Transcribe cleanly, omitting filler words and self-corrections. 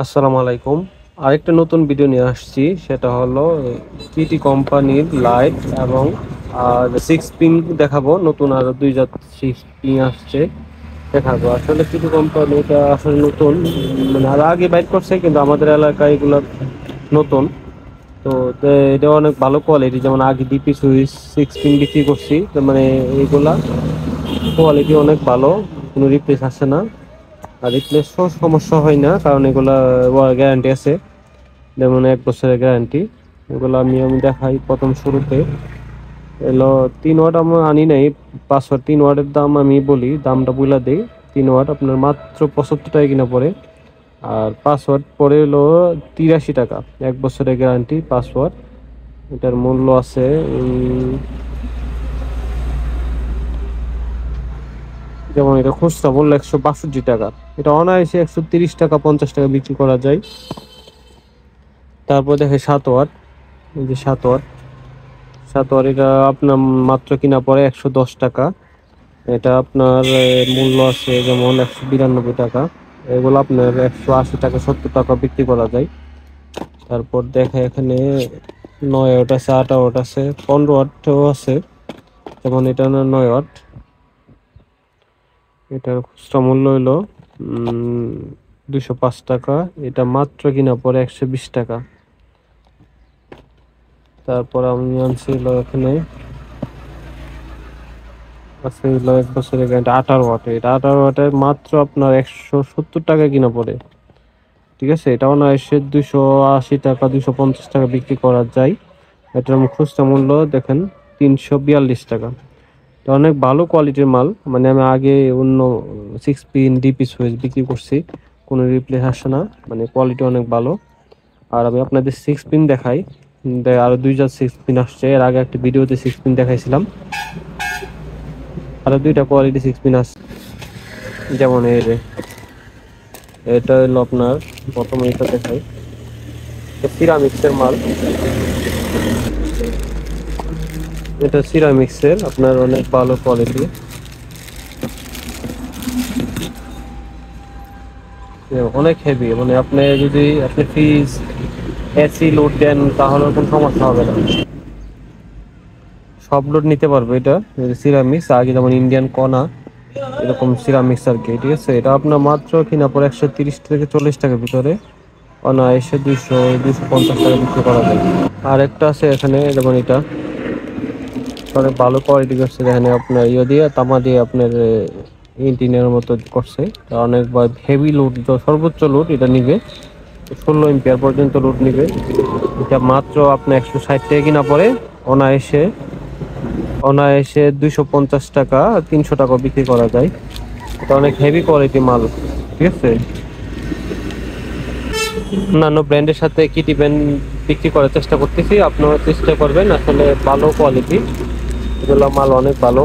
আসসালামু আলাইকুম। আরেকটা নতুন ভিডিও নিয়ে আসছি, সেটা হলো টিটি কোম্পানির লাইট এবং সিক্স পিন দেখাবো। নতুন আরো দুই জাত সিক্স পিন আসছে, দেখাবো। আসলে টিটি কোম্পানিটা আসলে নতুন, মানে আর আগে বাইর করছে, কিন্তু আমাদের এলাকায় এগুলো নতুন। তো এটা অনেক ভালো কোয়ালিটি। যেমন আগে ডিপি সুইচ সিক্স পিন বিক্রি করছি, তো মানে এইগুলা কোয়ালিটি অনেক ভালো, কোনো রিপ্লেস আসে না। আর রিপ্লেস সমস্যা হয় না, কারণ এগুলা গ্যারান্টি আছে, যেমন 1 বছরের গ্যারান্টি। এগুলো আমি দেখাই। প্রথম শুরুতে এলো 3 ওয়াট আমরা আনি নাই, 5 ওয়াট। 3 ওয়াটের দাম আমি বলি, দামটা বইলা দেই। 3 ওয়াট আপনার মাত্র 75 টাকা কিনা পড়ে। আর 5 ওয়াট পড়ে হলো 83 টাকা। 1 বছরের গ্যারান্টি 5 ওয়াট। এটার মূল্য আছে যেমন এটা খুচরা বললো 162 টাকা। এটা অনায়াসে 130 টাকা 50 টাকা বিক্রি করা যায়। তারপর দেখে 7 ওয়াট। এই যে 7 ওয়াট, 7 ওয়াট এটা আপনার মাত্র কিনা পড়ে 110 টাকা। এটা আপনার মূল্য আছে যেমন 192 টাকা। এগুলো আপনার 180 টাকা 70 টাকা বিক্রি করা যায়। তারপর দেখে এখানে 9 ওয়াট আছে, 8 ওয়াট আছে, 15 ওয়াটও আছে। যেমন এটা 9 ওয়াট, এটার খুচরা মূল্য হলো 205 টাকা। এটা মাত্র কিনা পড়ে 120 টাকা। তারপর আমি আনছি হলো এখানে আছে হলো 1 বছরের গ্যারান্টি 18 ওয়াট। এটা 18 ওয়াটের মাত্র আপনার 170 টাকা কিনা পড়ে। ঠিক আছে, এটাও না এসে 280 টাকা 250 টাকা বিক্রি করা যায়। এটার খুচরা মূল্য দেখেন 342 টাকা। এটা অনেক ভালো কোয়ালিটির মাল। মানে আমি আগে অন্য সিক্স পিন ডিপি সুইচ বিক্রি করছি, কোনো রিপ্লেস আসে না, মানে কোয়ালিটি অনেক ভালো। আর আমি আপনাদের সিক্স পিন দেখাই। আরো দুই জাত সিক্স পিন আসছে, এর আগে একটা ভিডিওতে সিক্স পিন দেখাইছিলাম। আরো দুইটা কোয়ালিটি সিক্স পিন আসছে, যেমন এই যে এটা হলো আপনার, প্রথমে এটা দেখাই। সিরামিক্সের মাল, এটা সিরামিক্সের আপনার অনেক ভালো কোয়ালিটি। অনেক হেভি, মানে আপনি ফ্রিজ এসি লোড দেন তাহলে কোনো সমস্যা হবে না, সব লোড নিতে পারবে এটা। সিরামিক্স আগে যেমন ইন্ডিয়ান কনা, এরকম সিরামিক্স আর কি। ঠিক আছে, এটা আপনার মাত্র কিনা পরে 130 থেকে 40 টাকার ভিতরে অনায়াসে 200-250 টাকা বিক্রি করা যায়। আর একটা আছে এখানে, যেমন এটা অনেক ভালো কোয়ালিটি করছে। এখানে আপনার দিয়ে তামা দিয়ে আপনার ইঞ্জিনের মতো করছে। অনেক হেভি লোড, সর্বোচ্চ লোড এটা নিবে 16 এম্পিয়ার পর্যন্ত লোড নিবে। এটা মাত্র আপনার 160 টাকা কিনা পরে অনায়াসে অনায়াসে 250 টাকা 300 টাকা বিক্রি করা যায়। এটা অনেক হেভি কোয়ালিটি মাল। ঠিক আছে, অন্যান্য ব্র্যান্ডের সাথে কি দিবেন বিক্রি করার চেষ্টা করতেছি, আপনারা চেষ্টা করবেন। আসলে ভালো কোয়ালিটি, এগুলো মাল অনেক ভালো।